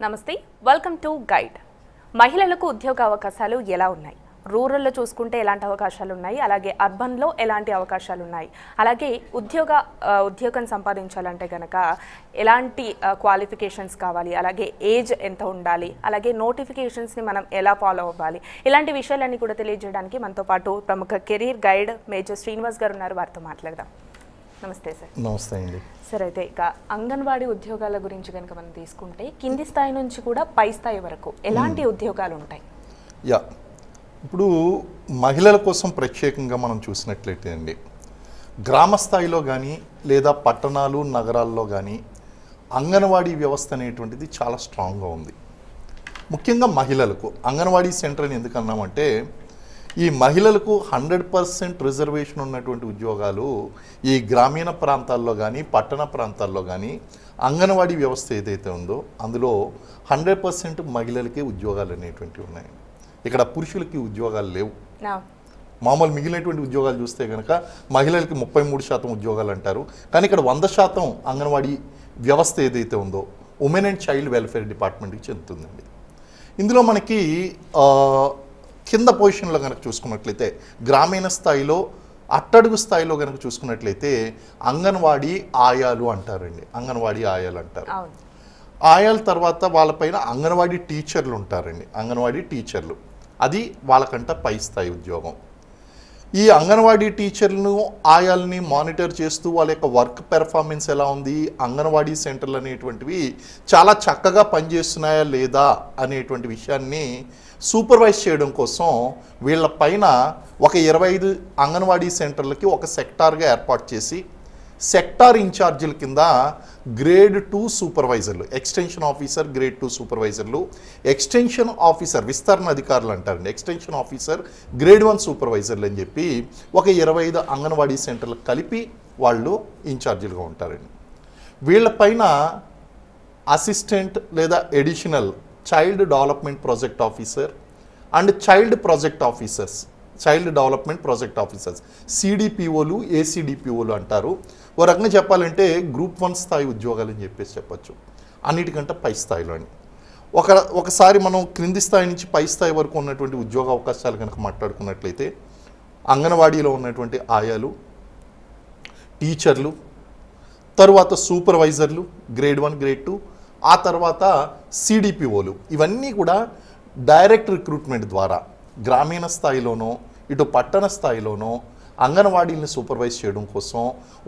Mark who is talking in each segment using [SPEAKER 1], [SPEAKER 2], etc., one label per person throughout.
[SPEAKER 1] నమస్తే welcome to guide మహిళలకు ఉద్యోగ అవకాశాలు ఎలా ఉన్నాయి రూరల్లో చూసుకుంటే ఎలాంటి అవకాశాలు ఉన్నాయి అలాగే అర్బన్ లో ఎలాంటి అవకాశాలు ఉన్నాయి అలాగే ఉద్యోగం సంపాదించాలంటే గనక ఎలాంటి క్వాలిఫికేషన్స్ కావాలి అలాగే ఏజ్ ఎంత ఉండాలి అలాగే నోటిఫికేషన్స్ ని మనం ఎలా ఫాలో అవ్వాలి ఇలాంటి విషయాలన్నీ కూడా తెలియజేయడానికి మనతో పాటు ప్రముఖ కెరీర్ గైడ్ మేజర్ శ్రీనివాస్ గారు ఉన్నారు వారితో మాట్లాడదాం నమస్తే సార్
[SPEAKER 2] నమస్తే అండి
[SPEAKER 1] సార్ అయితే ఇక అంగన్వాడీ ఉద్యోగాల గురించి కనుక మనం తీసుకుంటే కింది స్థాయి నుంచి కూడా పై స్థాయి వరకు ఎలాంటి ఉద్యోగాలు ఉంటాయి
[SPEAKER 2] యా ఇప్పుడు మహిళల కోసం ప్రత్యేకంగా మనం చూసినట్లయితే అండి గ్రామ స్థాయిలో కానీ లేదా పట్టణాలు నగరాల్లో కానీ అంగన్వాడీ వ్యవస్థ అనేటువంటిది చాలా స్ట్రాంగ్గా ఉంది ముఖ్యంగా మహిళలకు అంగన్వాడీ సెంటర్ అని ఎందుకు అన్నామంటే ఈ మహిళలకు 100% రిజర్వేషన్ ఉన్నటువంటి ఉద్యోగాలు ఈ గ్రామీణ ప్రాంతాల్లో కానీ పట్టణ ప్రాంతాల్లో కానీ అంగన్వాడీ వ్యవస్థ ఏదైతే ఉందో అందులో 100% మహిళలకే ఉద్యోగాలు అనేటువంటివి ఉన్నాయి ఇక్కడ పురుషులకి ఉద్యోగాలు లేవు మామూలు మిగిలినటువంటి ఉద్యోగాలు చూస్తే కనుక మహిళలకి 33% ఉద్యోగాలు అంటారు కానీ ఇక్కడ 100% అంగన్వాడీ వ్యవస్థ ఏదైతే ఉందో ఉమెన్ అండ్ చైల్డ్ వెల్ఫేర్ డిపార్ట్మెంట్కి చెందుతుందండి ఇందులో మనకి కింద పొజిషన్లో కనుక చూసుకున్నట్లయితే గ్రామీణ స్థాయిలో అట్టడుగు స్థాయిలో కనుక చూసుకున్నట్లయితే అంగన్వాడీ ఆయాలు అంటారండి అంగన్వాడీ ఆయాలు అంటారు ఆయాల తర్వాత వాళ్ళపైన అంగన్వాడీ టీచర్లు ఉంటారండి అంగన్వాడీ టీచర్లు అది వాళ్ళకంట పై స్థాయి ఉద్యోగం ఈ అంగన్వాడీ టీచర్లను ఆయాల్ని మానిటర్ చేస్తూ వాళ్ళ యొక్క వర్క్ పెర్ఫార్మెన్స్ ఎలా ఉంది అంగన్వాడీ సెంటర్లు అనేటువంటివి చాలా చక్కగా పనిచేస్తున్నాయా లేదా అనేటువంటి విషయాన్ని సూపర్వైజ్ చేయడం కోసం వీళ్ళ పైన ఒక 25 అంగన్వాడీ సెంటర్లకి ఒక సెక్టార్గా ఏర్పాటు చేసి సెక్టార్ ఇన్ఛార్జీల కింద గ్రేడ్ 2 సూపర్వైజర్లు ఎక్స్టెన్షన్ ఆఫీసర్ గ్రేడ్ 2 సూపర్వైజర్లు ఎక్స్టెన్షన్ ఆఫీసర్ విస్తరణ అధికారులు అంటారండి ఎక్స్టెన్షన్ ఆఫీసర్ గ్రేడ్ 1 సూపర్వైజర్లు అని చెప్పి ఒక 25 అంగన్వాడీ సెంటర్లు కలిపి వాళ్ళు ఇన్ఛార్జీలుగా ఉంటారండి వీళ్ళపైన అసిస్టెంట్ లేదా additional child development project officer and child project officers child development project officers సిడిపిఓలు ఏసీడిపిఓలు అంటారు ఓ రకంగా చెప్పాలంటే గ్రూప్ 1 స్థాయి ఉద్యోగాలు అని చెప్పేసి చెప్పచ్చు అన్నిటికంటే పై స్థాయిలోని ఒకసారి మనం క్రింది స్థాయి నుంచి పై స్థాయి వరకు ఉన్నటువంటి ఉద్యోగ అవకాశాలు కనుక మాట్లాడుకున్నట్లయితే అంగన్వాడీలో ఉన్నటువంటి ఆయాలు టీచర్లు తరువాత సూపర్వైజర్లు గ్రేడ్ 1 గ్రేడ్ 2 ఆ తర్వాత సిడిపిఓలు ఇవన్నీ కూడా డైరెక్ట్ రిక్రూట్మెంట్ ద్వారా గ్రామీణ స్థాయిలోనో ఇటు పట్టణ స్థాయిలోనో అంగన్వాడీలను సూపర్వైజ్ చేయడం కోసం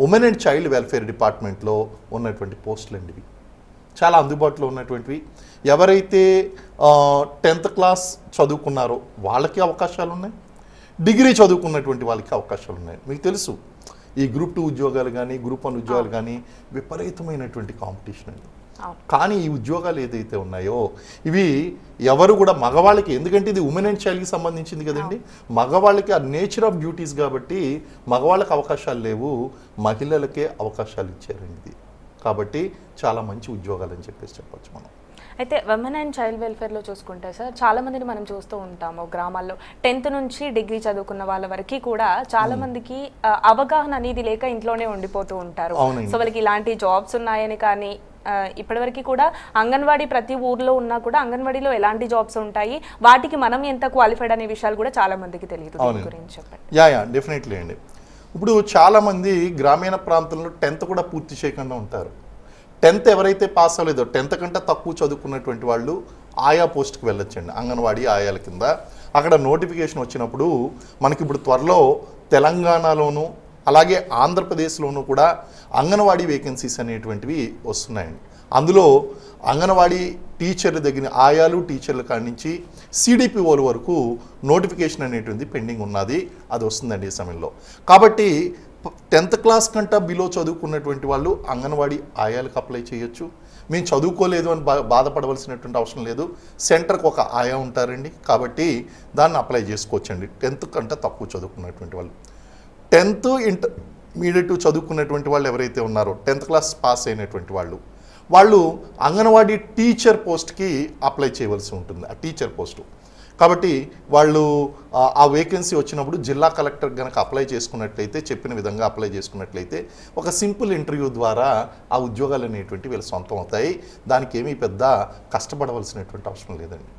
[SPEAKER 2] ఉమెన్ అండ్ చైల్డ్ వెల్ఫేర్ డిపార్ట్మెంట్లో ఉన్నటువంటి పోస్టులు అండి ఇవి చాలా అందుబాటులో ఉన్నటువంటివి ఎవరైతే 10th క్లాస్ చదువుకున్నారో వాళ్ళకి అవకాశాలు ఉన్నాయి డిగ్రీ చదువుకున్నటువంటి వాళ్ళకి అవకాశాలు ఉన్నాయి మీకు తెలుసు ఈ గ్రూప్ 2 ఉద్యోగాలు కానీ గ్రూప్ 1 ఉద్యోగాలు కానీ విపరీతమైనటువంటి కాంపిటీషన్ అండి కానీ ఈ ఉద్యోగాలు ఏదైతే ఉన్నాయో ఇవి ఎవరు కూడా మగవాళ్ళకి ఎందుకంటే ఇది ఉమెన్ అండ్ చైల్డ్కి సంబంధించింది కదండి మగవాళ్ళకి ఆ నేచర్ ఆఫ్ డ్యూటీస్ కాబట్టి మగవాళ్ళకి అవకాశాలు లేవు మహిళలకే అవకాశాలు ఇచ్చారండి ఇది కాబట్టి చాలా మంచి ఉద్యోగాలు అని చెప్పేసి చెప్పచ్చు మనం
[SPEAKER 1] అయితే విమెన్ అండ్ చైల్డ్ వెల్ఫేర్లో చూసుకుంటే సార్ చాలా మందిని మనం చూస్తూ ఉంటాము గ్రామాల్లో 10th నుంచి డిగ్రీ చదువుకున్న వాళ్ళ వరకు కూడా చాలా మందికి అవగాహన అనేది లేక ఇంట్లోనే ఉండిపోతూ ఉంటారు సో వాళ్ళకి ఇలాంటి జాబ్స్ ఉన్నాయని కానీ ఇప్పటివరకు కూడా అంగన్వాడీ ప్రతి ఊర్లో ఉన్నా కూడా అంగన్వాడీలో ఎలాంటి జాబ్స్ ఉంటాయి వాటికి మనం ఎంత క్వాలిఫైడ్ అనే విషయాలు కూడా చాలా మందికి తెలియదు దీని గురించి చెప్పండి
[SPEAKER 2] యా డెఫినెట్లీ అండి ఇప్పుడు చాలామంది గ్రామీణ ప్రాంతంలో 10th కూడా పూర్తి చేయకుండా ఉంటారు 10th ఎవరైతే పాస్ అవ్వలేదో 10th కంటే తక్కువ చదువుకున్నటువంటి వాళ్ళు ఆయా పోస్ట్కి వెళ్ళొచ్చండి అంగన్వాడీ ఆయాల కింద అక్కడ నోటిఫికేషన్ వచ్చినప్పుడు మనకి ఇప్పుడు త్వరలో తెలంగాణలోను అలాగే ఆంధ్రప్రదేశ్లోనూ కూడా అంగన్వాడీ వేకెన్సీస్ అనేటువంటివి వస్తున్నాయండి అందులో అంగన్వాడీ టీచర్ల దగ్గర ఆయాలు టీచర్ల కాడి నుంచి సిడిపిఓల వరకు నోటిఫికేషన్ అనేటువంటిది పెండింగ్ ఉన్నది అది వస్తుందండి ఈ సమయంలో కాబట్టి 10th క్లాస్ కంటే బిలో చదువుకున్నటువంటి వాళ్ళు అంగన్వాడీ ఆయాలకు అప్లై చేయొచ్చు మేము చదువుకోలేదు అని బాధపడవలసినటువంటి అవసరం లేదు సెంటర్కి ఒక ఆయా ఉంటారండి కాబట్టి దాన్ని అప్లై చేసుకోవచ్చండి 10th కంటే తక్కువ చదువుకున్నటువంటి వాళ్ళు 10th ఇంటర్మీడియట్ చదువుకున్నటువంటి వాళ్ళు ఎవరైతే ఉన్నారో 10th క్లాస్ పాస్ అయినటువంటి వాళ్ళు అంగన్వాడీ టీచర్ పోస్ట్కి అప్లై చేయవలసి ఉంటుంది ఆ టీచర్ పోస్టు కాబట్టి వాళ్ళు ఆ వేకెన్సీ వచ్చినప్పుడు జిల్లా కలెక్టర్ కనుక అప్లై చేసుకున్నట్లయితే, చెప్పిన విధంగా అప్లై చేసుకున్నట్లయితే ఒక సింపుల్ ఇంటర్వ్యూ ద్వారా ఆ ఉద్యోగాలు అనేటువంటి వీళ్ళు సొంతం అవుతాయి. దానికి ఏమీ పెద్ద కష్టపడవలసినటువంటి అవసరం లేదండి.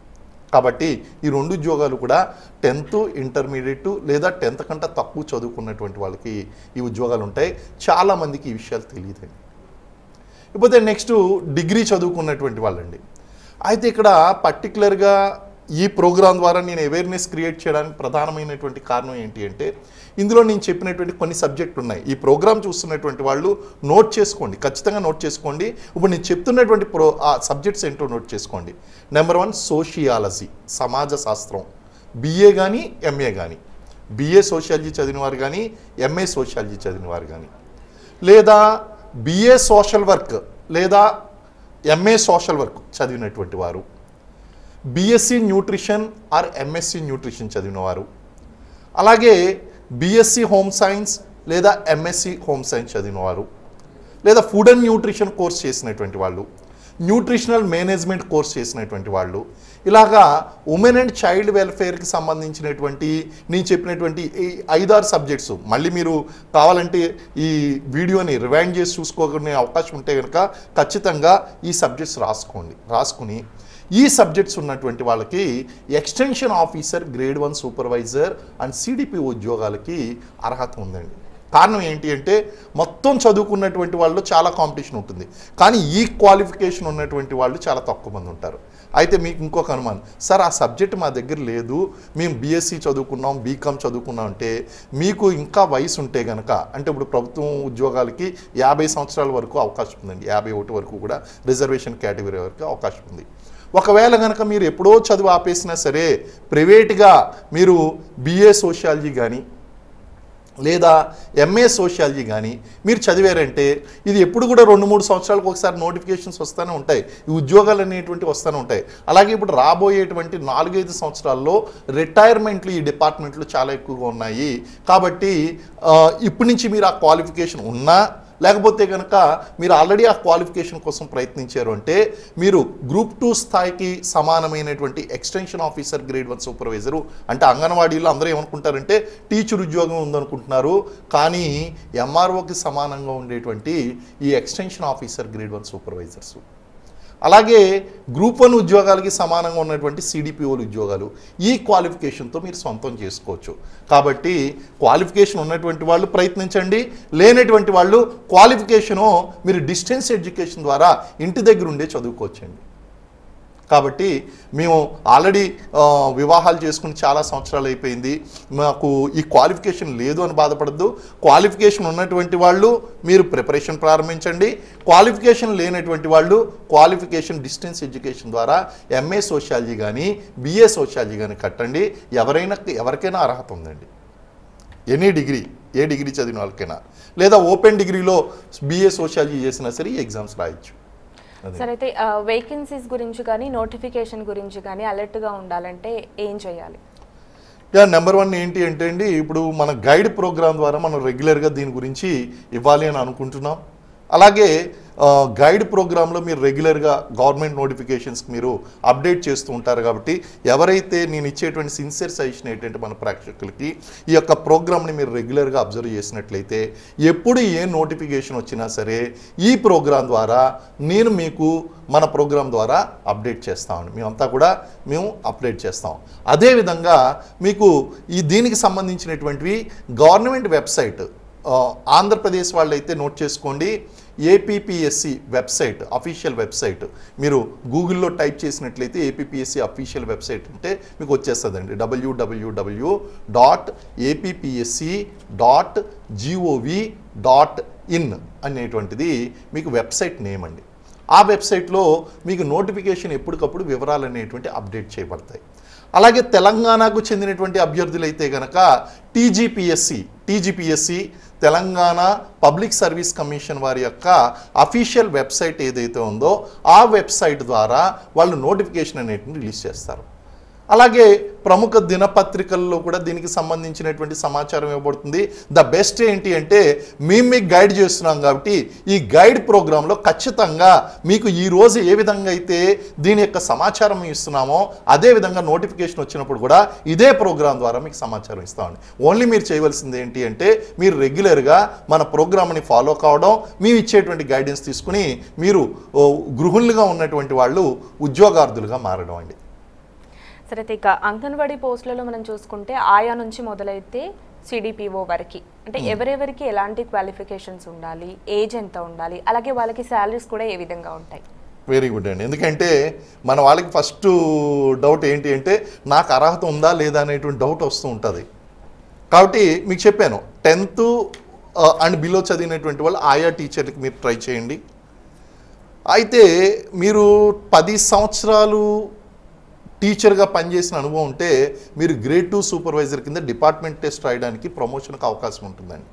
[SPEAKER 2] కాబట్టి ఈ 2 ఉద్యోగాలు కూడా 10th ఇంటర్మీడియట్ లేదా 10th కంటే తక్కువ చదువుకున్నటువంటి వాళ్ళకి ఈ ఉద్యోగాలు ఉంటాయి. చాలామందికి ఈ విషయాలు తెలియదండి. ఇకపోతే నెక్స్ట్ డిగ్రీ చదువుకున్నటువంటి వాళ్ళండి. అయితే ఇక్కడ పర్టికులర్గా ఈ ప్రోగ్రాం ద్వారా నేను అవేర్నెస్ క్రియేట్ చేయడానికి ప్రధానమైనటువంటి కారణం ఏంటి అంటే, ఇందులో నేను చెప్పినటువంటి కొన్ని సబ్జెక్టులు ఉన్నాయి. ఈ ప్రోగ్రాం చూస్తున్నటువంటి వాళ్ళు నోట్ చేసుకోండి, ఖచ్చితంగా నోట్ చేసుకోండి. ఇప్పుడు నేను చెప్తున్నటువంటి సబ్జెక్ట్స్ ఏంటో నోట్ చేసుకోండి. నెంబర్ 1 సోషియాలజీ, సమాజ శాస్త్రం, బిఏ కానీ ఎంఏ కానీ, బిఏ సోషియాలజీ చదివిన వారు కానీ ఎంఏ సోషియాలజీ చదివిన వారు కానీ, లేదా బిఏ సోషల్ వర్క్ లేదా ఎంఏ సోషల్ వర్క్ చదివినటువంటి వారు, BSc nutrition are MSc nutrition చదివిన వారు, అలాగే బీఎస్సీ హోమ్ సైన్స్ లేదా ఎంఎస్సీ హోమ్ సైన్స్ చదివిన వారు, లేదా ఫుడ్ అండ్ న్యూట్రిషన్ కోర్స్ చేసినటువంటి వాళ్ళు, న్యూట్రిషనల్ మేనేజ్మెంట్ కోర్స్ చేసినటువంటి వాళ్ళు, ఇలాగా ఉమెన్ అండ్ చైల్డ్ వెల్ఫేర్కి సంబంధించినటువంటి నేను చెప్పినటువంటి ఈ 5-6 సబ్జెక్ట్స్ మళ్ళీ మీరు కావాలంటే ఈ వీడియోని రివైండ్ చేసి చూసుకోగలిగే అవకాశం ఉంటే కనుక ఖచ్చితంగా ఈ సబ్జెక్ట్స్ రాసుకుని ఈ సబ్జెక్ట్స్ ఉన్నటువంటి వాళ్ళకి extension officer grade 1 supervisor and CDP ఉద్యోగాలకి అర్హత ఉందండి. కారణం ఏంటి అంటే మొత్తం చదువుకున్నటువంటి వాళ్ళు చాలా కాంపిటీషన్ ఉంటుంది, కానీ ఈ క్వాలిఫికేషన్ ఉన్నటువంటి వాళ్ళు చాలా తక్కువ మంది ఉంటారు. అయితే మీకు ఇంకొక అనుమానం, సార్ ఆ సబ్జెక్ట్ మా దగ్గర లేదు, మేము బీఎస్సీ చదువుకున్నాం, బీకామ్ చదువుకున్నాం అంటే మీకు ఇంకా వయసు ఉంటే కనుక, అంటే ఇప్పుడు ప్రభుత్వం ఉద్యోగాలకి 50 సంవత్సరాల వరకు అవకాశం ఉందండి, 51 వరకు కూడా రిజర్వేషన్ కేటగిరీ వరకు అవకాశం ఉంది. ఒకవేళ కనుక మీరు ఎప్పుడో చదువు ఆపేసినా సరే ప్రైవేట్గా మీరు బిఏ సోషియాలజీ కానీ లేదా ఎంఏ సోషియాలజీ కానీ మీరు చదివారంటే ఇది ఎప్పుడు కూడా 2-3 సంవత్సరాలకు ఒకసారి నోటిఫికేషన్స్ వస్తూనే ఉంటాయి, ఈ ఉద్యోగాలు అనేటువంటివి వస్తూనే ఉంటాయి. అలాగే ఇప్పుడు రాబోయేటువంటి 4-5 సంవత్సరాల్లో రిటైర్మెంట్లు ఈ డిపార్ట్మెంట్లు చాలా ఎక్కువగా ఉన్నాయి. కాబట్టి ఇప్పటి నుంచి మీరు ఆ క్వాలిఫికేషన్ ఉన్నా లేకపోతే కనుక మీరు ఆల్రెడీ ఆ క్వాలిఫికేషన్ కోసం ప్రయత్నించారు అంటే మీరు గ్రూప్ 2 స్థాయికి సమానమైనటువంటి ఎక్స్టెన్షన్ ఆఫీసర్ గ్రేడ్ 1 సూపర్వైజరు, అంటే అంగన్వాడీలో అందరూ ఏమనుకుంటారంటే టీచర్ ఉద్యోగం ఉందనుకుంటున్నారు, కానీ ఎంఆర్ఓకి సమానంగా ఉండేటువంటి ఈ ఎక్స్టెన్షన్ ఆఫీసర్ గ్రేడ్ 1 సూపర్వైజర్స్, అలాగే గ్రూప్ 1 ఉద్యోగాలకి సమానంగా ఉన్నటువంటి సిడిపిఓల ఉద్యోగాలు ఈ క్వాలిఫికేషన్తో మీరు సొంతం చేసుకోవచ్చు. కాబట్టి క్వాలిఫికేషన్ ఉన్నటువంటి వాళ్ళు ప్రయత్నించండి, లేనటువంటి వాళ్ళు క్వాలిఫికేషను మీరు డిస్టెన్స్ ఎడ్యుకేషన్ ద్వారా ఇంటి దగ్గర ఉండే చదువుకోవచ్చండి. కాబట్టి మేము ఆల్రెడీ వివాహాలు చేసుకుని చాలా సంవత్సరాలు అయిపోయింది, మాకు ఈ క్వాలిఫికేషన్ లేదు అని బాధపడద్దు. క్వాలిఫికేషన్ ఉన్నటువంటి వాళ్ళు మీరు ప్రిపరేషన్ ప్రారంభించండి, క్వాలిఫికేషన్ లేనటువంటి వాళ్ళు క్వాలిఫికేషన్ డిస్టెన్స్ ఎడ్యుకేషన్ ద్వారా ఎంఏ సోషియాలజీ కానీ బిఏ సోషియాలజీ కానీ కట్టండి. ఎవరికైనా అర్హత ఉందండి, ఎనీ డిగ్రీ, ఏ డిగ్రీ చదివిన వాళ్ళకైనా, లేదా ఓపెన్ డిగ్రీలో బిఏ సోషియాలజీ చేసినా సరే ఈ ఎగ్జామ్స్ రాయొచ్చు.
[SPEAKER 1] సరే, అయితే వేకెన్సీస్ గురించి కానీ నోటిఫికేషన్ గురించి కానీ అలర్ట్గా ఉండాలంటే ఏం చేయాలి?
[SPEAKER 2] నెంబర్ 1 ఏంటి అంటే అండి, ఇప్పుడు మన గైడ్ ప్రోగ్రామ్ ద్వారా మనం రెగ్యులర్గా దీని గురించి ఇవ్వాలి అని అనుకుంటున్నాం. అలాగే గైడ్ ప్రోగ్రాంలో మీరు రెగ్యులర్గా గవర్నమెంట్ నోటిఫికేషన్స్కి మీరు అప్డేట్ చేస్తూ ఉంటారు. కాబట్టి ఎవరైతే నేను ఇచ్చేటువంటి సిన్సియర్ సజెషన్ ఏంటంటే మన ప్రేక్షకులకి ఈ యొక్క ప్రోగ్రామ్ని మీరు రెగ్యులర్గా అబ్జర్వ్ చేసినట్లయితే ఎప్పుడు ఏ నోటిఫికేషన్ వచ్చినా సరే ఈ ప్రోగ్రాం ద్వారా నేను మీకు మన ప్రోగ్రాం ద్వారా అప్డేట్ చేస్తామండి, మేమంతా కూడా అప్డేట్ చేస్తాం. అదేవిధంగా మీకు దీనికి సంబంధించినటువంటివి గవర్నమెంట్ వెబ్సైట్, ఆంధ్రప్రదేశ్ వాళ్ళైతే నోట్ చేసుకోండి, ఏపీపీఎస్సి వెబ్సైట్, అఫీషియల్ వెబ్సైట్, మీరు గూగుల్లో టైప్ చేసినట్లయితే ఏపీపీఎస్సి అఫీషియల్ వెబ్సైట్ అంటే మీకు వచ్చేస్తుందండి, www.appsc.gov.in అనేటువంటిది మీకు వెబ్సైట్ నేమ్ అండి. ఆ వెబ్సైట్లో మీకు నోటిఫికేషన్ ఎప్పటికప్పుడు వివరాలు అనేటువంటి అప్డేట్ చేయబడతాయి. అలాగే తెలంగాణకు చెందినటువంటి అభ్యర్థులైతే కనుక TGPSC Telangana public service commission వారి యొక్క అఫీషియల్ వెబ్సైట్ ఏదైతే ఉందో ఆ వెబ్సైట్ ద్వారా వాళ్ళు నోటిఫికేషన్ అనేటిని రిలీజ్ చేస్తారు. అలాగే ప్రముఖ దినపత్రికల్లో కూడా దీనికి సంబంధించినటువంటి సమాచారం ఇవ్వబడుతుంది. ద బెస్ట్ ఏంటి అంటే మీకు గైడ్ చేస్తున్నాం కాబట్టి ఈ గైడ్ ప్రోగ్రాంలో ఖచ్చితంగా మీకు ఈ రోజు ఏ విధంగా అయితే దీని యొక్క సమాచారం ఇస్తున్నామో అదే విధంగా నోటిఫికేషన్ వచ్చినప్పుడు కూడా ఇదే ప్రోగ్రాం ద్వారా మీకు సమాచారం ఇస్తామండి. ఓన్లీ మీరు చేయవలసింది ఏంటి అంటే మీరు రెగ్యులర్గా మన ప్రోగ్రామ్ని ఫాలో కావడం, మేము ఇచ్చేటువంటి గైడెన్స్ తీసుకుని మీరు గృహిణులుగా ఉన్నటువంటి వాళ్ళు ఉద్యోగార్థులుగా మారడం అండి.
[SPEAKER 1] సరే, ఇక అంగన్వాడీ పోస్టులలో మనం చూసుకుంటే ఆయా నుంచి మొదలైతే సిడిపిఓ వరకు అంటే ఎవరెవరికి ఎలాంటి క్వాలిఫికేషన్స్ ఉండాలి, ఏజ్ ఎంత ఉండాలి, అలాగే వాళ్ళకి శాలరీస్ కూడా ఏ విధంగా ఉంటాయి?
[SPEAKER 2] వెరీ గుడ్ అండి. ఎందుకంటే మన వాళ్ళకి ఫస్ట్ డౌట్ ఏంటి అంటే నాకు అర్హత ఉందా లేదా అనేటువంటి డౌట్ వస్తూ ఉంటుంది. కాబట్టి మీకు చెప్పాను 10th అండ్ బిలో చదివినటువంటి వాళ్ళు ఆయా టీచర్లకి మీరు ట్రై చేయండి. అయితే మీరు 10 సంవత్సరాలు టీచర్గా పనిచేసిన అనుభవం ఉంటే మీరు గ్రేడ్ 2 సూపర్వైజర్ కింద డిపార్ట్మెంట్ టెస్ట్ రాయడానికి ప్రమోషన్కి అవకాశం ఉంటుందండి.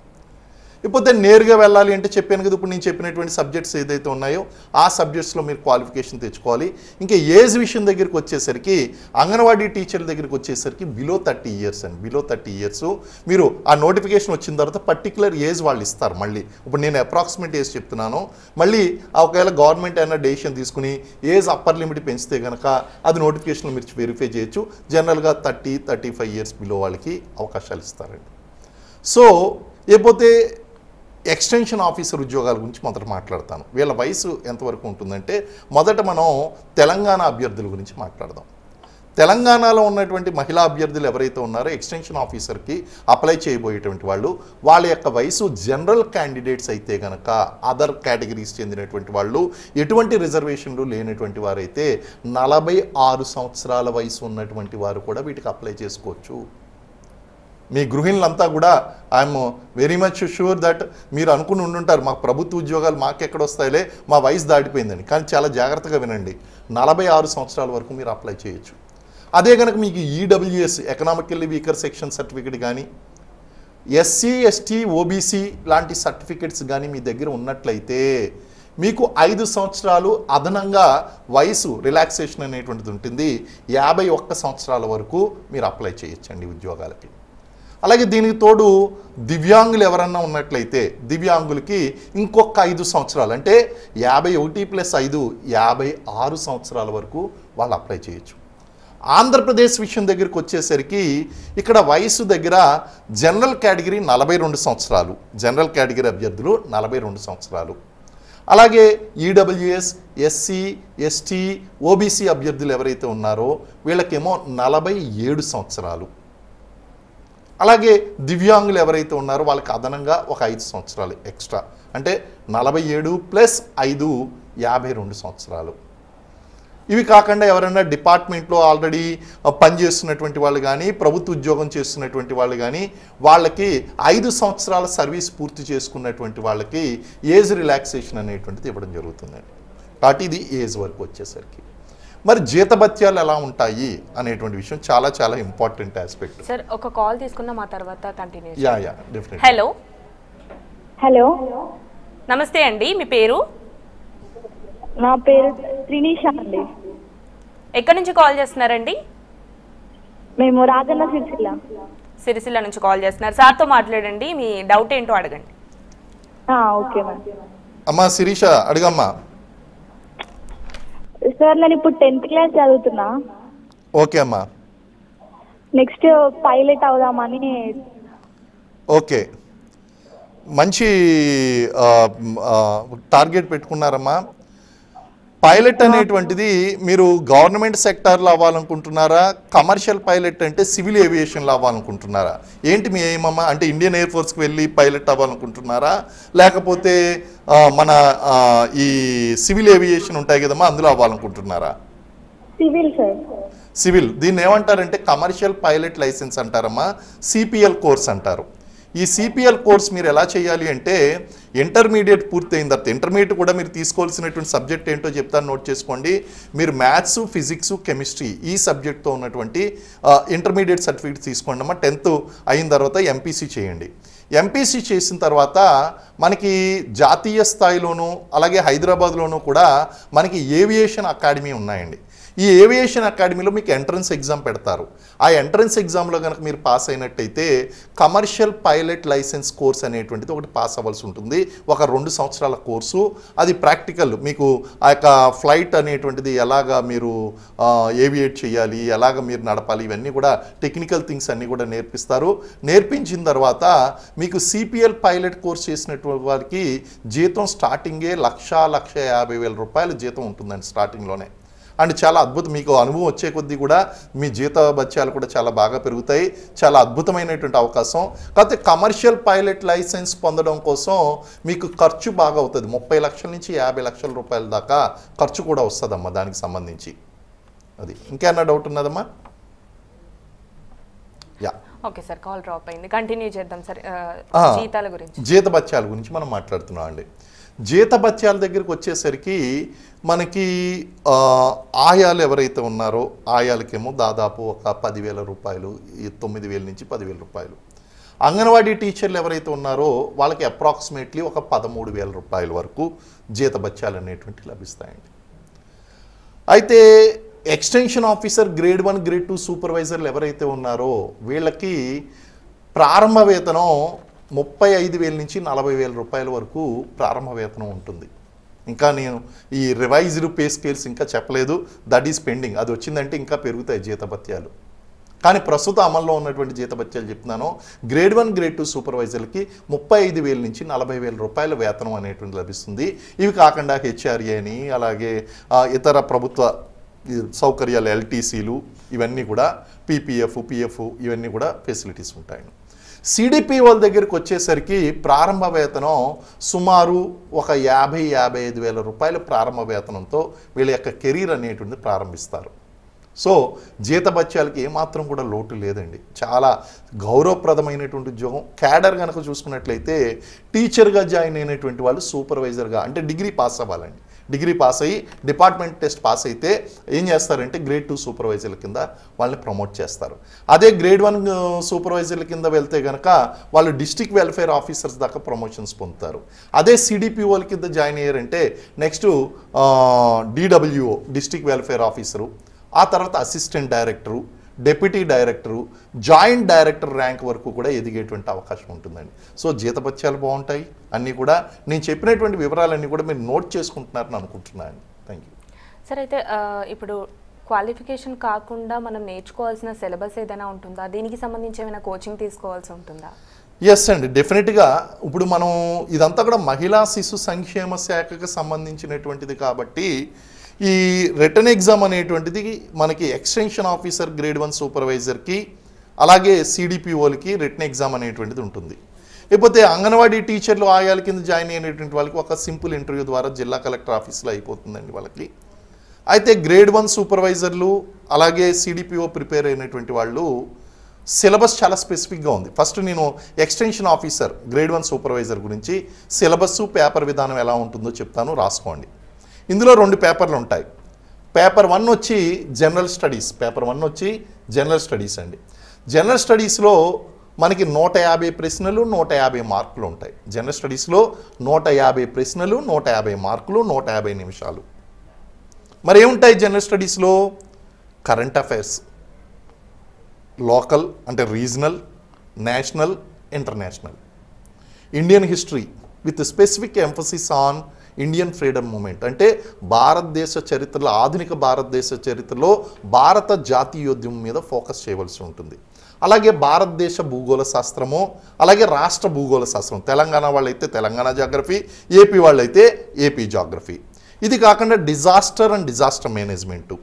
[SPEAKER 2] ఇకపోతే నేరుగా వెళ్ళాలి అంటే చెప్పాను కదా, ఇప్పుడు నేను చెప్పినటువంటి సబ్జెక్ట్స్ ఏదైతే ఉన్నాయో ఆ సబ్జెక్ట్స్లో మీరు క్వాలిఫికేషన్ తెచ్చుకోవాలి. ఇంకా ఏజ్ విషయం దగ్గరికి వచ్చేసరికి అంగన్వాడీ టీచర్ల దగ్గరికి వచ్చేసరికి బిలో 30 ఇయర్స్ అండి. బిలో 30 ఇయర్స్ మీరు ఆ నోటిఫికేషన్ వచ్చిన తర్వాత పర్టికులర్ ఏజ్ వాళ్ళు ఇస్తారు. మళ్ళీ ఇప్పుడు నేను అప్రాక్సిమేట్ ఏజ్ చెప్తున్నాను, మళ్ళీ ఒకవేళ గవర్నమెంట్ అయినా డెసిషన్ తీసుకుని ఏజ్ అప్పర్ లిమిట్ పెంచితే కనుక అది నోటిఫికేషన్లో మీరు వెరిఫై చేయొచ్చు. జనరల్గా 30-35 ఇయర్స్ బిలో వాళ్ళకి అవకాశాలు ఇస్తారండి. సో లేకపోతే ఎక్స్టెన్షన్ ఆఫీసర్ ఉద్యోగాల గురించి మొదట మాట్లాడతాను. వీళ్ళ వయసు ఎంతవరకు ఉంటుందంటే మొదట మనం తెలంగాణ అభ్యర్థుల గురించి మాట్లాడదాం. తెలంగాణలో ఉన్నటువంటి మహిళా అభ్యర్థులు ఎవరైతే ఉన్నారో ఎక్స్టెన్షన్ ఆఫీసర్కి అప్లై చేయబోయేటువంటి వాళ్ళు వాళ్ళ యొక్క వయసు జనరల్ క్యాండిడేట్స్ అయితే కనుక అదర్ కేటగిరీస్ చెందినటువంటి వాళ్ళు ఎటువంటి రిజర్వేషన్లు లేనటువంటి వారైతే 46 సంవత్సరాల వయసు ఉన్నటువంటి వారు కూడా వీటికి అప్లై చేసుకోవచ్చు. మీ గృహిణులంతా కూడా I'm very much sure that మీరు అనుకుని ఉండుంటారు మాకు ప్రభుత్వ ఉద్యోగాలు మాకెక్కడ వస్తాయిలే, మా వయసు దాటిపోయిందని. కానీ చాలా జాగ్రత్తగా వినండి, 46 సంవత్సరాల వరకు మీరు అప్లై చేయొచ్చు. అదే కనుక మీకు EWS economically weaker section certificate కానీ ఎస్సీ ఎస్టీ ఓబీసీ లాంటి సర్టిఫికేట్స్ కానీ మీ దగ్గర ఉన్నట్లయితే మీకు 5 సంవత్సరాలు అదనంగా వయసు రిలాక్సేషన్ అనేటువంటిది ఉంటుంది. 51 సంవత్సరాల వరకు మీరు అప్లై చేయొచ్చండి ఉద్యోగాలకి. అలాగే దీనికి తోడు దివ్యాంగులు ఎవరన్నా ఉన్నట్లయితే దివ్యాంగులకి ఇంకొక 5 సంవత్సరాలు అంటే 51+5 56 సంవత్సరాల వరకు వాళ్ళు అప్లై చేయొచ్చు. ఆంధ్రప్రదేశ్ విషయం దగ్గరికి వచ్చేసరికి ఇక్కడ వయసు దగ్గర జనరల్ కేటగిరీ 42 సంవత్సరాలు, జనరల్ కేటగిరీ అభ్యర్థులు 42 సంవత్సరాలు. అలాగే ఈడబ్ల్యూఎస్ ఎస్సీ ఎస్టీ ఓబీసీ అభ్యర్థులు ఎవరైతే ఉన్నారో వీళ్ళకేమో 47 సంవత్సరాలు. అలాగే దివ్యాంగులు ఎవరైతే ఉన్నారో వాళ్ళకి అదనంగా ఒక 5 సంవత్సరాలు ఎక్స్ట్రా అంటే 47+5 52 సంవత్సరాలు. ఇవి కాకుండా ఎవరైనా డిపార్ట్మెంట్లో ఆల్రెడీ పనిచేస్తున్నటువంటి వాళ్ళు కానీ ప్రభుత్వ ఉద్యోగం చేస్తున్నటువంటి వాళ్ళు కానీ వాళ్ళకి 5 సంవత్సరాల సర్వీస్ పూర్తి చేసుకున్నటువంటి వాళ్ళకి ఏజ్ రిలాక్సేషన్ అనేటువంటిది ఇవ్వడం జరుగుతుందండి. కాబట్టి ఇది ఏజ్ వరకు వచ్చేసరికి మరి జీతభత్యాలు ఎలా ఉంటాయి అనేటువంటి విషయం చాలా చాలా ఇంపార్టెంట్ ఆస్పెక్ట్.
[SPEAKER 1] సార్ ఒక కాల్ తీసుకున్నాం, ఆ తర్వాత continue.
[SPEAKER 2] Yeah definitely.
[SPEAKER 1] Hello
[SPEAKER 3] hello,
[SPEAKER 1] నమస్తే అండి, మీ పేరు?
[SPEAKER 3] నా పేరు త్రినీష అండి.
[SPEAKER 1] ఎక్కడి నుంచి కాల్ చేస్తున్నారండి?
[SPEAKER 3] మేము రాజన్న
[SPEAKER 1] సిరిసిల్ల నుంచి కాల్ చేస్తున్నారు. సార్తో మాట్లాడండి, మీ డౌట్ ఏంటో అడగండి.
[SPEAKER 3] Okay ma'am.
[SPEAKER 2] అమ్మా శిరీష అడగమ్మా.
[SPEAKER 3] సార్ నేను ఇప్పుడు 10th క్లాస్ చదువుతున్నా.
[SPEAKER 2] ఓకే అమ్మా.
[SPEAKER 3] నెక్స్ట్ పైలట్ అవుదామని.
[SPEAKER 2] ఓకే, మంచి టార్గెట్ పెట్టుకున్నారమ్మా. పైలట్ అనేటువంటిది మీరు గవర్నమెంట్ సెక్టార్లో అవ్వాలనుకుంటున్నారా, కమర్షియల్ పైలట్ అంటే సివిల్ ఏవియేషన్లో అవ్వాలనుకుంటున్నారా, ఏంటి మీ ఏమమ్మా? అంటే ఇండియన్ ఎయిర్ ఫోర్స్కి వెళ్ళి పైలట్ అవ్వాలనుకుంటున్నారా, లేకపోతే మన ఈ సివిల్ ఏవియేషన్ ఉంటాయి కదమ్మా అందులో అవ్వాలనుకుంటున్నారా?
[SPEAKER 3] Civil sir.
[SPEAKER 2] సివిల్, దీన్ని ఏమంటారంటే కమర్షియల్ పైలట్ లైసెన్స్ అంటారమ్మా, సిపిఎల్ కోర్స్ అంటారు. ఈ సిపిఎల్ కోర్స్ మీరు ఎలా చేయాలి అంటే ఇంటర్మీడియట్ పూర్తయిన తర్వాత, ఇంటర్మీడియట్ కూడా మీరు తీసుకోవాల్సినటువంటి సబ్జెక్ట్ ఏంటో చెప్తాను, నోట్ చేసుకోండి. మీరు మ్యాథ్స్, ఫిజిక్స్, కెమిస్ట్రీ ఈ సబ్జెక్ట్తో ఉన్నటువంటి ఇంటర్మీడియట్ సర్టిఫికేట్ తీసుకోండి అమ్మా. 10th అయిన తర్వాత ఎంపీసీ చేయండి. ఎంపీసీ చేసిన తర్వాత మనకి జాతీయ స్థాయిలోనూ అలాగే హైదరాబాద్లోనూ కూడా మనకి ఏవియేషన్ అకాడమీ ఉన్నాయండి. ఈ ఏవియేషన్ అకాడమీలో మీకు ఎంట్రన్స్ ఎగ్జామ్ పెడతారు. ఆ ఎంట్రన్స్ ఎగ్జామ్లో కనుక మీరు పాస్ అయినట్టయితే కమర్షియల్ పైలట్ లైసెన్స్ కోర్స్ అనేటువంటిది ఒకటి పాస్ అవ్వాల్సి ఉంటుంది. ఒక 2 సంవత్సరాల కోర్సు. అది ప్రాక్టికల్. మీకు ఆ యొక్క ఫ్లైట్ అనేటువంటిది ఎలాగా మీరు ఏవియేట్ చేయాలి, ఎలాగ మీరు నడపాలి, ఇవన్నీ కూడా టెక్నికల్ థింగ్స్ అన్నీ కూడా నేర్పిస్తారు. నేర్పించిన తర్వాత మీకు సిపిఎల్ పైలట్ కోర్స్ చేసినటువంటి వారికి జీతం స్టార్టింగే 1,50,000 రూపాయలు జీతం ఉంటుందండి స్టార్టింగ్లోనే. అండ్ చాలా అద్భుతం. మీకు అనుభవం వచ్చే కొద్దీ కూడా మీ జీత భత్యాలు కూడా చాలా బాగా పెరుగుతాయి. చాలా అద్భుతమైనటువంటి అవకాశం. కాకపోతే కమర్షియల్ పైలట్ లైసెన్స్ పొందడం కోసం మీకు ఖర్చు బాగా అవుతుంది. 30 లక్షల నుంచి 50 లక్షల రూపాయల దాకా ఖర్చు కూడా వస్తుందమ్మా దానికి సంబంధించి. అది ఇంకేమన్నా డౌట్ ఉన్నదమ్మా? Yeah,
[SPEAKER 1] okay sir, call drop అయింది. కంటిన్యూ చేద్దాం సార్. జీతాల గురించి,
[SPEAKER 2] జీత భత్యాల గురించి మనం మాట్లాడుతున్నాం అండి. జీత భత్యాల దగ్గరికి వచ్చేసరికి మనకి ఆయాలు ఎవరైతే ఉన్నారో ఆయాలకేమో దాదాపు ఒక 10,000 రూపాయలు, 9,000 నుంచి 10,000 రూపాయలు. అంగన్వాడీ టీచర్లు ఎవరైతే ఉన్నారో వాళ్ళకి అప్రాక్సిమేట్లీ ఒక 13,000 రూపాయల వరకు జీత భత్యాలు అనేటువంటివి లభిస్తాయండి. అయితే ఎక్స్టెన్షన్ ఆఫీసర్ గ్రేడ్ 1 గ్రేడ్ 2 సూపర్వైజర్లు ఎవరైతే ఉన్నారో వీళ్ళకి ప్రారంభ వేతనం 35,000 నుంచి 40,000 రూపాయల వరకు ప్రారంభ వేతనం ఉంటుంది. ఇంకా నేను ఈ రివైజ్డ్ పే స్కేల్స్ ఇంకా చెప్పలేదు. That is pending. అది వచ్చిందంటే ఇంకా పెరుగుతాయి జీతభత్యాలు. కానీ ప్రస్తుత అమల్లో ఉన్నటువంటి జీతభత్యాలు చెప్తున్నాను. గ్రేడ్ 1 గ్రేడ్ 2 సూపర్వైజర్లకి 35,000 నుంచి 40,000 రూపాయల వేతనం అనేటువంటి లభిస్తుంది. ఇవి కాకుండా హెచ్ఆర్ఏ అని అలాగే ఇతర ప్రభుత్వ సౌకర్యాలు ఎల్టీసీలు ఇవన్నీ కూడా పీపీఎఫ్ పిఎఫ్ ఇవన్నీ కూడా ఫెసిలిటీస్ ఉంటాయి. సిడిపి వాళ్ళ దగ్గరికి వచ్చేసరికి ప్రారంభ వేతనం సుమారు ఒక 50,000-55,000 రూపాయల ప్రారంభ వేతనంతో వీళ్ళ యొక్క కెరీర్ అనేటువంటిది ప్రారంభిస్తారు. సో జీతభత్యాలకి ఏమాత్రం కూడా లోటు లేదండి. చాలా గౌరవప్రదమైనటువంటి ఉద్యోగం. క్యాడర్ కనుక చూసుకున్నట్లయితే టీచర్గా జాయిన్ అయినటువంటి వాళ్ళు సూపర్వైజర్గా అంటే డిగ్రీ పాస్ అవ్వాలండి. డిగ్రీ పాస్ అయ్యి డిపార్ట్మెంట్ టెస్ట్ పాస్ అయితే ఏం చేస్తారంటే గ్రేడ్ 2 సూపర్వైజర్ల కింద వాళ్ళని ప్రమోట్ చేస్తారు. అదే గ్రేడ్ 1 సూపర్వైజర్ల కింద వెళ్తే కనుక వాళ్ళు డిస్ట్రిక్ట్ వెల్ఫేర్ ఆఫీసర్స్ దాకా ప్రమోషన్స్ పొందుతారు. అదే సిడిపిఓల కింద జాయిన్ అయ్యారంటే next DWO district welfare officer, ఆ తర్వాత assistant director, deputy director, joint director rank వరకు కూడా ఎదిగేటువంటి అవకాశం ఉంటుందండి. సో జీతభత్యాలు బాగుంటాయి. అన్నీ కూడా నేను చెప్పినటువంటి వివరాలన్నీ కూడా మీరు నోట్ చేసుకుంటున్నారని అనుకుంటున్నాను. Thank you
[SPEAKER 1] sir. అయితే ఇప్పుడు క్వాలిఫికేషన్ కాకుండా మనం నేర్చుకోవాల్సిన సిలబస్ ఏదైనా ఉంటుందా? దీనికి సంబంధించి ఏమైనా కోచింగ్ తీసుకోవాల్సి ఉంటుందా?
[SPEAKER 2] ఎస్ అండి, డెఫినెట్గా. ఇప్పుడు మనం ఇదంతా కూడా మహిళా శిశు సంక్షేమ శాఖకు సంబంధించినటువంటిది కాబట్టి ఈ రిటర్న్ ఎగ్జామ్ అనేటువంటిది మనకి ఎక్స్టెన్షన్ ఆఫీసర్ గ్రేడ్ 1 సూపర్వైజర్కి అలాగే సిడిపిఓలకి రిటర్న్ ఎగ్జామ్ అనేటువంటిది ఉంటుంది. లేకపోతే అంగన్వాడీ టీచర్లు ఆయాల కింద జాయిన్ అయినటువంటి వాళ్ళకి ఒక సింపుల్ ఇంటర్వ్యూ ద్వారా జిల్లా కలెక్టర్ ఆఫీస్లో అయిపోతుందండి వాళ్ళకి. అయితే గ్రేడ్ 1 సూపర్వైజర్లు అలాగే సిడిపిఓ ప్రిపేర్ అయినటువంటి వాళ్ళు సిలబస్ చాలా స్పెసిఫిక్గా ఉంది. ఫస్ట్ నేను ఎక్స్టెన్షన్ ఆఫీసర్ గ్రేడ్ 1 సూపర్వైజర్ గురించి సిలబస్ పేపర్ విధానం ఎలా ఉంటుందో చెప్తాను, రాసుకోండి. ఇందులో 2 పేపర్లు ఉంటాయి. పేపర్ 1 వచ్చి జనరల్ స్టడీస్. పేపర్ 1 వచ్చి జనరల్ స్టడీస్ అండి. జనరల్ స్టడీస్లో మనకి 150 ప్రశ్నలు 150 మార్కులు ఉంటాయి. జనరల్ స్టడీస్లో 150 ప్రశ్నలు 150 మార్కులు 150 నిమిషాలు. మరి ఏముంటాయి జనరల్ స్టడీస్లో? కరెంట్ అఫైర్స్, లోకల్ అంటే regional, national, international, Indian history with specific emphasis on Indian freedom movement అంటే భారతదేశ చరిత్రలో ఆధునిక భారతదేశ చరిత్రలో భారత జాతీయోద్యమం మీద ఫోకస్ చేయవలసి ఉంటుంది. అలాగే భారతదేశ భూగోళ శాస్త్రము, అలాగే రాష్ట్ర భూగోళ శాస్త్రం. తెలంగాణ వాళ్ళైతే తెలంగాణ జాగ్రఫీ, ఏపీ వాళ్ళైతే ఏపీ జాగ్రఫీ. ఇది కాకుండా disaster and disaster management,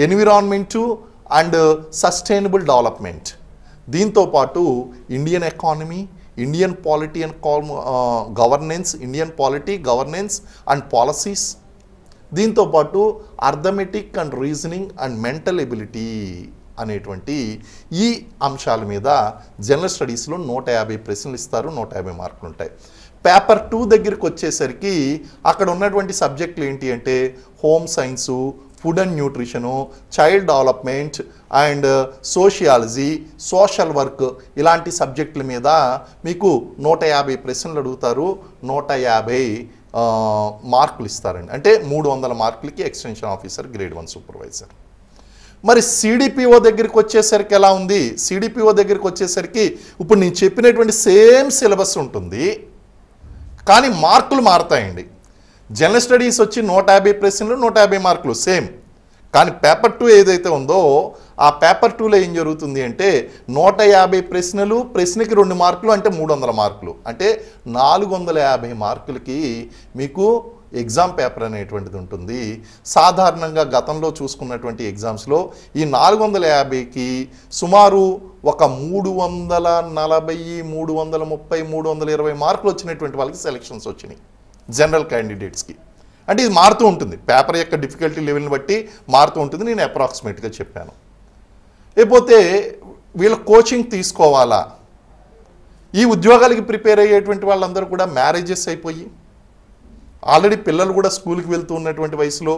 [SPEAKER 2] environment and sustainable development, దీంతోపాటు Indian economy, Indian polity and governance, Indian polity governance and policies, దీంతోపాటు arithmetic and reasoning and mental ability అనేటువంటి ఈ అంశాల మీద జనరల్ స్టడీస్లో 150 ప్రశ్నలు ఇస్తారు, 150 మార్కులు ఉంటాయి. పేపర్ 2 దగ్గరికి వచ్చేసరికి అక్కడ ఉన్నటువంటి సబ్జెక్టులు ఏంటి అంటే home science, food and nutrition, child development and sociology, social work ఇలాంటి సబ్జెక్టుల మీద మీకు 150 ప్రశ్నలు అడుగుతారు. 150 మార్కులు ఇస్తారండి. అంటే 300 మార్కులకి ఎక్స్టెన్షన్ ఆఫీసర్ గ్రేడ్ 1 సూపర్వైజర్. మరి సిడిపిఓ దగ్గరికి వచ్చేసరికి ఎలా ఉంది? సిడిపిఓ దగ్గరికి వచ్చేసరికి ఇప్పుడు నేను చెప్పినటువంటి సేమ్ సిలబస్ ఉంటుంది, కానీ మార్కులు మారుతాయండి. జనరల్ స్టడీస్ వచ్చి 150 ప్రశ్నలు 150 మార్కులు సేమ్. కానీ పేపర్ 2 ఏదైతే ఉందో ఆ పేపర్ 2లో ఏం జరుగుతుంది అంటే 150 ప్రశ్నలు, ప్రశ్నకి 2 మార్కులు అంటే 300 మార్కులు. అంటే 450 మార్కులకి మీకు ఎగ్జామ్ పేపర్ అనేటువంటిది ఉంటుంది. సాధారణంగా గతంలో చూసుకున్నటువంటి ఎగ్జామ్స్లో ఈ 450కి సుమారు ఒక 340, 330, 320 మార్కులు వచ్చినటువంటి వాళ్ళకి సెలక్షన్స్ వచ్చినాయి జనరల్ క్యాండిడేట్స్కి. అంటే ఇది మారుతూ ఉంటుంది, పేపర్ యొక్క డిఫికల్టీ లెవెల్ని బట్టి మారుతూ ఉంటుంది. నేను అప్రాక్సిమేట్గా చెప్పాను. లేకపోతే వీళ్ళ కోచింగ్ తీసుకోవాలా? ఈ ఉద్యోగాలకి ప్రిపేర్ అయ్యేటువంటి వాళ్ళందరూ కూడా మ్యారేజెస్ అయిపోయి ఆల్రెడీ పిల్లలు కూడా స్కూల్కి వెళ్తూ ఉన్నటువంటి వయసులో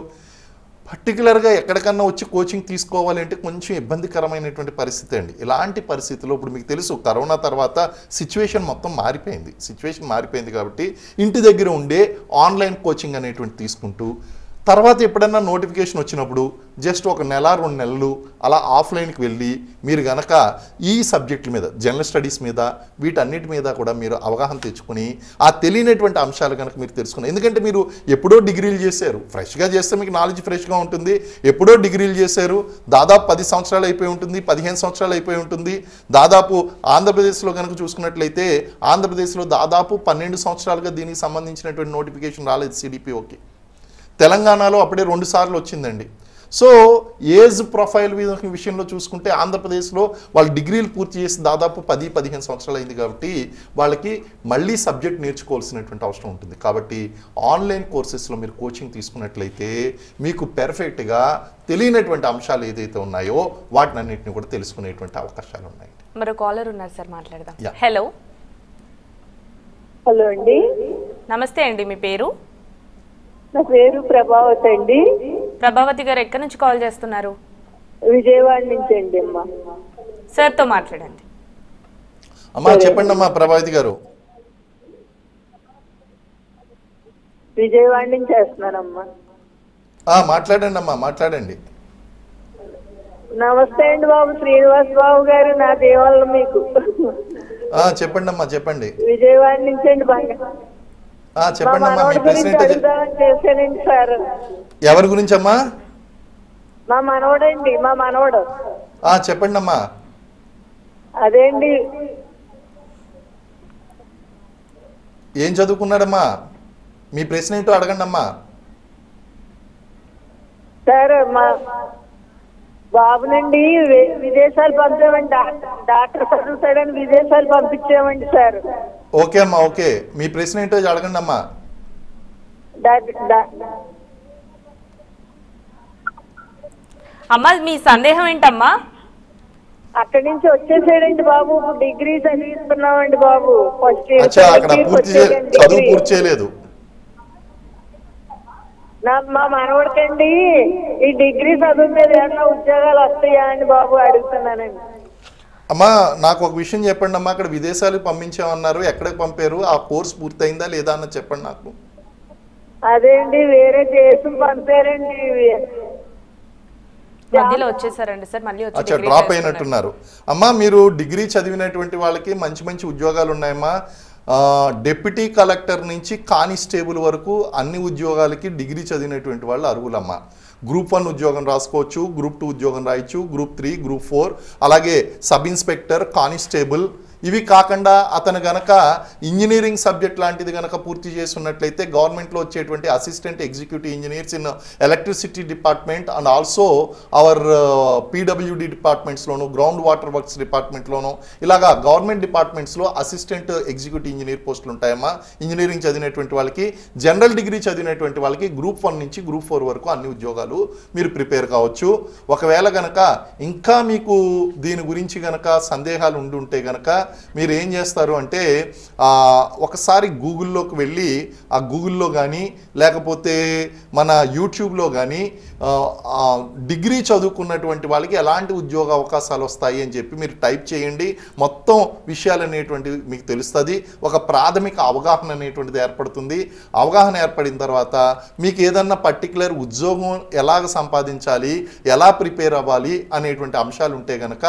[SPEAKER 2] పర్టికులర్గా ఎక్కడికన్నా వచ్చి కోచింగ్ తీసుకోవాలి అంటే కొంచెం ఇబ్బందికరమైనటువంటి పరిస్థితి అండి. ఇలాంటి పరిస్థితుల్లో ఇప్పుడు మీకు తెలుసు కరోనా తర్వాత సిచ్యువేషన్ మొత్తం మారిపోయింది కాబట్టి ఇంటి దగ్గర ఉండే ఆన్లైన్ కోచింగ్ అనేటువంటి తీసుకుంటూ తర్వాత ఎప్పుడన్నా నోటిఫికేషన్ వచ్చినప్పుడు జస్ట్ ఒక నెల 2 నెలలు అలా ఆఫ్లైన్కి వెళ్ళి మీరు గనక ఈ సబ్జెక్టుల మీద జనరల్ స్టడీస్ మీద వీటన్నిటి మీద కూడా మీరు అవగాహన తెచ్చుకొని ఆ తెలియనటువంటి అంశాలు కనుక మీరు తెలుసుకున్నారు. ఎందుకంటే మీరు ఎప్పుడో డిగ్రీలు చేశారు, ఫ్రెష్గా చేస్తే మీకు నాలెడ్జ్ ఫ్రెష్గా ఉంటుంది. ఎప్పుడో డిగ్రీలు చేశారు, దాదాపు 10 సంవత్సరాలు అయిపోయి ఉంటుంది, 15 సంవత్సరాలు అయిపోయి ఉంటుంది. దాదాపు ఆంధ్రప్రదేశ్లో కనుక చూసుకున్నట్లయితే ఆంధ్రప్రదేశ్లో దాదాపు 12 సంవత్సరాలుగా దీనికి సంబంధించినటువంటి నోటిఫికేషన్ రాలేదు సిడిపిఓకి. తెలంగాణలో అప్పుడే 2 సార్లు వచ్చిందండి. సో ఏజ్ ప్రొఫైల్ విషయంలో చూసుకుంటే ఆంధ్రప్రదేశ్లో వాళ్ళు డిగ్రీలు పూర్తి చేసి దాదాపు 10-15 సంవత్సరాలు అయింది కాబట్టి వాళ్ళకి మళ్ళీ సబ్జెక్ట్ నేర్చుకోవాల్సినటువంటి అవసరం ఉంటుంది. కాబట్టి ఆన్లైన్ కోర్సెస్లో మీరు కోచింగ్ తీసుకున్నట్లయితే మీకు పెర్ఫెక్ట్గా తెలియనటువంటి అంశాలు ఏదైతే ఉన్నాయో వాటిని అన్నింటినీ కూడా తెలుసుకునేటువంటి అవకాశాలు ఉన్నాయి.
[SPEAKER 1] మరో కాలర్ ఉన్నారు సార్, మాట్లాడదాం. హలో
[SPEAKER 4] హలో అండి,
[SPEAKER 1] నమస్తే అండి, మీ పేరు?
[SPEAKER 4] నా పేరు ప్రభావతి అండి.
[SPEAKER 1] ప్రభావతి గారు ఎక్కడి నుంచి కాల్ చేస్తున్నారు?
[SPEAKER 4] విజయవాడ నుంచి అండి. అమ్మా
[SPEAKER 1] సార్తో మాట్లాడండి.
[SPEAKER 2] అమ్మా చెప్పండి అమ్మా ప్రభావతి గారు.
[SPEAKER 4] విజయవాడ నుంచి చేస్తున్నానమ్మా.
[SPEAKER 2] మాట్లాడండి అమ్మా, మాట్లాడండి.
[SPEAKER 4] నమస్తే అండి బాబు, శ్రీనివాస్ బాబు గారు, నా దేవాలయం మీకు.
[SPEAKER 2] చెప్పండి అమ్మా, చెప్పండి.
[SPEAKER 4] విజయవాడ నుంచి అండి బాగా.
[SPEAKER 2] చెప్పండి అమ్మా, మీ ప్రశ్న
[SPEAKER 4] చేశానండి సార్.
[SPEAKER 2] ఎవరి గురించి అమ్మా?
[SPEAKER 4] మా మనవడండి, మా మనవడు.
[SPEAKER 2] చెప్పండి అమ్మా.
[SPEAKER 4] అదేండి,
[SPEAKER 2] ఏం చదువుకున్నాడమ్మా? మీ ప్రశ్న ఏంటో అడగండి అమ్మా.
[SPEAKER 4] సార్ మా బాబునండి విదేశాలు పంపామండి, డాక్టర్ చదువుతాడని విదేశాలు పంపించామండి సార్.
[SPEAKER 2] ఓకే అమ్మా, ఓకే. మీ ప్రశ్న ఏంటో అడగండి అమ్మా.
[SPEAKER 1] అమ్మా మీ సందేహం ఏంటమ్మా?
[SPEAKER 4] అక్కడి నుంచి వచ్చేసాడండి బాబు, డిగ్రీ చదివిస్తున్నామండి బాబు. ఫస్ట్
[SPEAKER 2] చదువు పూర్తి చేయలేదు.
[SPEAKER 4] మా మనవడికండి ఈ డిగ్రీ చదువు మీద ఏమన్నా ఉద్యోగాలు వస్తాయా అని బాబు అడుగుతున్నానండి.
[SPEAKER 2] అమ్మా నాకు ఒక విషయం చెప్పండి అమ్మా, అక్కడ విదేశాలకు పంపించామన్నారు, ఎక్కడికి పంపారు? ఆ కోర్స్ పూర్తయిందా లేదా అన్న చెప్పండి నాకు.
[SPEAKER 4] అదేండి వేరే దేశం పంపారండి.
[SPEAKER 1] మధ్యలో వచ్చేసారండి సార్, మళ్ళీ
[SPEAKER 2] వచ్చి డ్రాప్ అయినట్టున్నారు. అమ్మా మీరు డిగ్రీ చదివినటువంటి వాళ్ళకి మంచి మంచి ఉద్యోగాలు ఉన్నాయమ్మా. డిప్యూటీ కలెక్టర్ నుంచి కానిస్టేబుల్ వరకు అన్ని ఉద్యోగాలకి డిగ్రీ చదివినటువంటి వాళ్ళు అర్హులమ్మా. గ్రూప్ 1 ఉద్యోగం రాసుకోవచ్చు, గ్రూప్ 2 ఉద్యోగం రాయొచ్చు, గ్రూప్ 3, గ్రూప్ 4, అలాగే సబ్ ఇన్స్పెక్టర్, కానిస్టేబుల్. ఇవి కాకుండా అతను గనక ఇంజనీరింగ్ సబ్జెక్ట్ లాంటిది గనక పూర్తి చేస్తున్నట్లయితే గవర్నమెంట్లో వచ్చేటువంటి assistant executive engineers in electricity department and also our PWD డిపార్ట్మెంట్స్లోను, గ్రౌండ్ వాటర్ వర్క్స్ డిపార్ట్మెంట్లోను, ఇలాగా గవర్నమెంట్ డిపార్ట్మెంట్స్లో అసిస్టెంట్ ఎగ్జిక్యూటివ్ ఇంజనీర్ పోస్టులు ఉంటాయమ్మా. ఇంజనీరింగ్ చదివినటువంటి వాళ్ళకి, జనరల్ డిగ్రీ చదివినటువంటి వాళ్ళకి గ్రూప్ 1 నుంచి గ్రూప్ 4 వరకు అన్ని ఉద్యోగాలు మీరు ప్రిపేర్ కావచ్చు. ఒకవేళ గనక ఇంకా మీకు దీని గురించి గనక సందేహాలు ఉండుంటే గనక మీరు ఏం చేస్తారు అంటే ఒకసారి గూగుల్లోకి వెళ్ళి ఆ గూగుల్లో కానీ లేకపోతే మన యూట్యూబ్లో కానీ డిగ్రీ చదువుకున్నటువంటి వాళ్ళకి ఎలాంటి ఉద్యోగ అవకాశాలు వస్తాయి అని చెప్పి మీరు టైప్ చేయండి. మొత్తం విషయాలు అనేటువంటివి మీకు తెలుస్తుంది. ఒక ప్రాథమిక అవగాహన అనేటువంటిది ఏర్పడుతుంది. అవగాహన ఏర్పడిన తర్వాత మీకు ఏదన్నా పర్టికులర్ ఉద్యోగం ఎలాగ సంపాదించాలి, ఎలా ప్రిపేర్ అవ్వాలి అనేటువంటి అంశాలు ఉంటే కనుక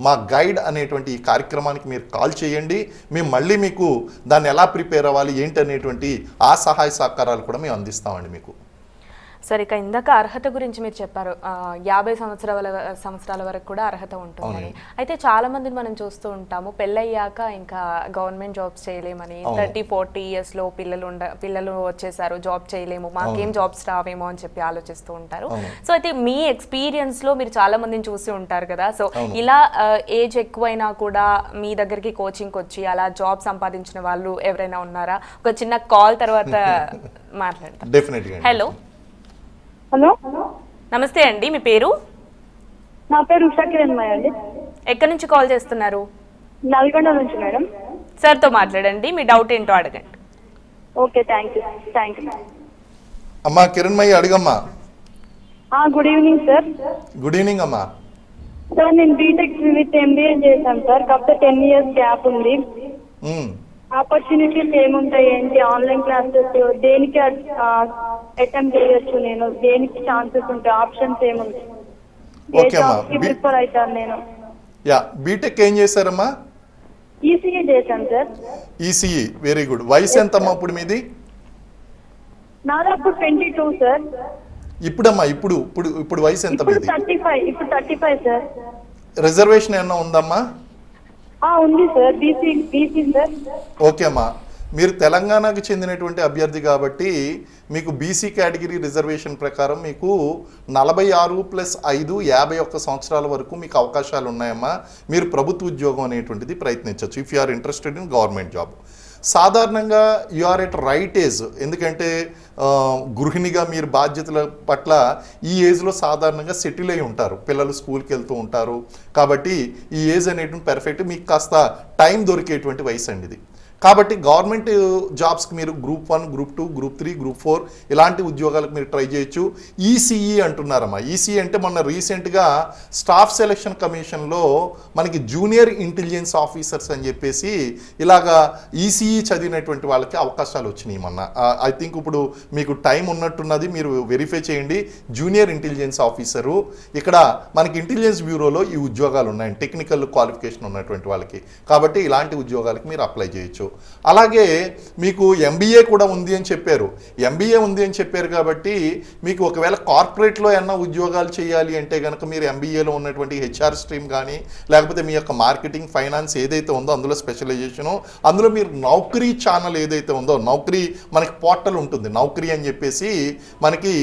[SPEAKER 2] మా గైడ్ అనేటువంటి ఈ కార్యక్రమానికి మీరు కాల్ చేయండి. మేము మళ్ళీ మీకు దాన్ని ఎలా ప్రిపేర్ అవ్వాలి ఏంటి అనేటువంటి ఆ సహాయ సహకారాలు కూడా మేము అందిస్తామండి మీకు.
[SPEAKER 1] సరే, ఇక ఇందాక అర్హత గురించి మీరు చెప్పారు, 50 సంవత్సరాల వరకు కూడా అర్హత ఉంటుందని. అయితే చాలా మందిని మనం చూస్తూ ఉంటాము, పెళ్ళయ్యాక ఇంకా గవర్నమెంట్ జాబ్స్ చేయలేమని, 30-40 ఇయర్స్లో పిల్లలు వచ్చేసారు, జాబ్ చేయలేము, మాకేం జాబ్స్ రావేమో అని చెప్పి ఆలోచిస్తూ ఉంటారు. సో అయితే మీ ఎక్స్పీరియన్స్లో మీరు చాలా మందిని చూసి ఉంటారు కదా, సో ఇలా ఏజ్ ఎక్కువైనా కూడా మీ దగ్గరికి కోచింగ్కి వచ్చి అలా జాబ్ సంపాదించిన వాళ్ళు ఎవరైనా ఉన్నారా? ఒక చిన్న కాల్ తర్వాత మాట్లాడతాం.
[SPEAKER 2] డెఫినెట్గా.
[SPEAKER 1] హలో.
[SPEAKER 3] హలో,
[SPEAKER 1] నమస్తే అండి, మీ పేరు?
[SPEAKER 3] నా పేరు ఉషా కిరణ్మయ్య అండి.
[SPEAKER 1] ఎక్కడి నుంచి కాల్ చేస్తున్నారు?
[SPEAKER 3] నల్గొండ నుంచి మేడం.
[SPEAKER 1] సార్తో మాట్లాడండి, మీ డౌట్ ఏంటో అడగండి.
[SPEAKER 3] Okay, thank you.
[SPEAKER 2] అమ్మా కిరణ్మయ్య అడగమ్మా.
[SPEAKER 3] Good evening sir.
[SPEAKER 2] Good evening అమ్మా.
[SPEAKER 3] సార్, నేను బీటెక్ విత్ ఎంబీఏ చేశాను సార్. కాకపోతే 10 years గ్యాప్ ఉంది. ఆపర్చునిటీస్ ఏముంటాయి ఏంటి? ఆన్లైన్ క్లాసెస్ దేనికి అటెంప్ట్ చేయొచ్చు? నేను దేనికి ఛాన్సెస్ ఉంటాయి? ఆప్షన్స్ ఏముంటాయి? ప్రిఫర్ అవుతాను నేను.
[SPEAKER 2] బీటెక్ ఏం చేశారమ్మా?
[SPEAKER 3] ఈసీఈ చేశాను సార్.
[SPEAKER 2] ECE, very good. వయసు ఎంతమ్మా ఇప్పుడు మీది?
[SPEAKER 3] నాదప్పుడు 22 సార్.
[SPEAKER 2] ఇప్పుడమ్మా ఇప్పుడు వయసు ఎంత మీది?
[SPEAKER 3] 35 సార్.
[SPEAKER 2] రిజర్వేషన్ ఏమన్నా ఉందమ్మా?
[SPEAKER 3] ఉంది సార్, బీసీ సార్.
[SPEAKER 2] ఓకే అమ్మా, మీరు తెలంగాణకు చెందినటువంటి అభ్యర్థి కాబట్టి మీకు బీసీ కేటగిరీ రిజర్వేషన్ ప్రకారం మీకు 46+5 51 సంవత్సరాల వరకు మీకు అవకాశాలు ఉన్నాయమ్మా. మీరు ప్రభుత్వ ఉద్యోగం అనేటువంటిది ప్రయత్నించవచ్చు if you are interested in government job. సాధారణంగా you are at right age, ఎందుకంటే గృహిణిగా మీరు బాధ్యతల పట్ల ఈ ఏజ్లో సాధారణంగా సెటిల్ అయి ఉంటారు, పిల్లలు స్కూల్కి వెళ్తూ ఉంటారు కాబట్టి ఈ ఏజ్ అనేటువంటి పర్ఫెక్ట్ మీకు కాస్త టైం దొరికేటువంటి వయసు అండి ఇది. కాబట్టి గవర్నమెంట్ జాబ్స్కి మీరు గ్రూప్ 1, గ్రూప్ 2, గ్రూప్ 3, గ్రూప్ 4 ఇలాంటి ఉద్యోగాలకు మీరు ట్రై చేయొచ్చు. ఈసీఈ అంటున్నారమ్మా. ఈసీఈ అంటే మొన్న రీసెంట్గా స్టాఫ్ సెలక్షన్ కమిషన్లో మనకి జూనియర్ ఇంటెలిజెన్స్ ఆఫీసర్స్ అని చెప్పేసి ఇలాగా ఈసీఈ చదివినటువంటి వాళ్ళకి అవకాశాలు వచ్చినాయి మొన్న. ఐ థింక్ ఇప్పుడు మీకు టైం ఉన్నట్టున్నది, మీరు వెరిఫై చేయండి. జూనియర్ ఇంటెలిజెన్స్ ఆఫీసరు ఇక్కడ మనకి ఇంటెలిజెన్స్ బ్యూరోలో ఈ ఉద్యోగాలు ఉన్నాయి, టెక్నికల్ క్వాలిఫికేషన్ ఉన్నటువంటి వాళ్ళకి. కాబట్టి ఇలాంటి ఉద్యోగాలకి మీరు అప్లై చేయొచ్చు. అలాగే మీకు ఎంబీఏ కూడా ఉంది అని చెప్పారు. ఎంబీఏ ఉంది అని చెప్పారు కాబట్టి మీకు ఒకవేళ కార్పొరేట్లో ఏమన్నా ఉద్యోగాలు చేయాలి అంటే కనుక మీరు ఎంబీఏలో ఉన్నటువంటి హెచ్ఆర్ స్ట్రీమ్ కానీ లేకపోతే మీ యొక్క మార్కెటింగ్ ఫైనాన్స్ ఏదైతే ఉందో అందులో స్పెషలైజేషను, అందులో మీరు నౌకరీ ఛానల్ ఏదైతే ఉందో, నౌకరీ మనకి పోర్టల్ ఉంటుంది నౌకరీ అని చెప్పేసి, మనకి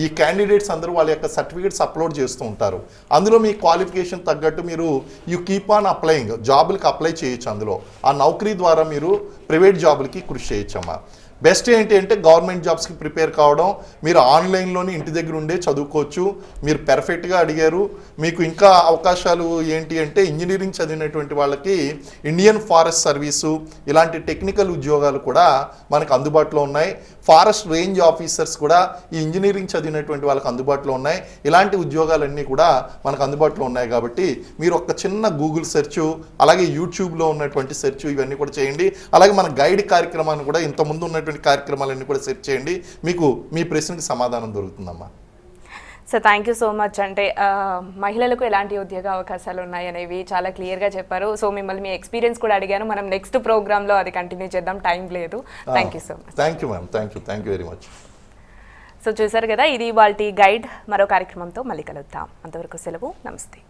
[SPEAKER 2] ఈ క్యాండిడేట్స్ అందరూ వాళ్ళ యొక్క సర్టిఫికేట్స్ అప్లోడ్ చేస్తూ ఉంటారు. అందులో మీ క్వాలిఫికేషన్ తగ్గట్టు మీరు యూ కీప్ ఆన్ అప్లయింగ్, జాబులకి అప్లై చేయొచ్చు. అందులో ఆ నౌకరీ ద్వారా మీరు ప్రైవేట్ జాబులకి కృషి చేయొచ్చమ్మా. బెస్ట్ ఏంటి అంటే గవర్నమెంట్ జాబ్స్కి ప్రిపేర్ కావడం, మీరు ఆన్లైన్లోని ఇంటి దగ్గర ఉండే చదువుకోవచ్చు. మీరు పర్ఫెక్ట్గా అడిగారు. మీకు ఇంకా అవకాశాలు ఏంటి అంటే ఇంజనీరింగ్ చదివినటువంటి వాళ్ళకి ఇండియన్ ఫారెస్ట్ సర్వీసు ఇలాంటి టెక్నికల్ ఉద్యోగాలు కూడా మనకు అందుబాటులో ఉన్నాయి. ఫారెస్ట్ రేంజ్ ఆఫీసర్స్ కూడా ఈ ఇంజనీరింగ్ చదివినటువంటి వాళ్ళకి అందుబాటులో ఉన్నాయి. ఇలాంటి ఉద్యోగాలన్నీ కూడా మనకు అందుబాటులో ఉన్నాయి. కాబట్టి మీరు ఒక చిన్న గూగుల్ సెర్చ్, అలాగే యూట్యూబ్లో ఉన్నటువంటి సెర్చ్ ఇవన్నీ కూడా చేయండి. అలాగే మన గైడ్ కార్యక్రమాన్ని కూడా ఇంతకుముందు ఉన్నటువంటి కార్యక్రమాలన్నీ కూడా సెర్చ్ చేయండి. మీకు మీ ప్రశ్నకి సమాధానం దొరుకుతుందమ్మా.
[SPEAKER 1] So thank you so much. అంటే మహిళలకు ఎలాంటి ఉద్యోగ అవకాశాలు ఉన్నాయి అనేవి చాలా క్లియర్గా చెప్పారు. సో మిమ్మల్ని మీ ఎక్స్పీరియన్స్ కూడా అడిగాను. మనం నెక్స్ట్ ప్రోగ్రాంలో అది కంటిన్యూ చేద్దాం, టైం లేదు. Thank you so much.
[SPEAKER 2] Thank you ma'am, thank you very much.
[SPEAKER 1] So చూసారు కదా, ఇది ఇవాల్టి గైడ్. మరో కార్యక్రమంతో మళ్ళీ కలుద్దాం. అంతవరకు సెలవు, నమస్తే.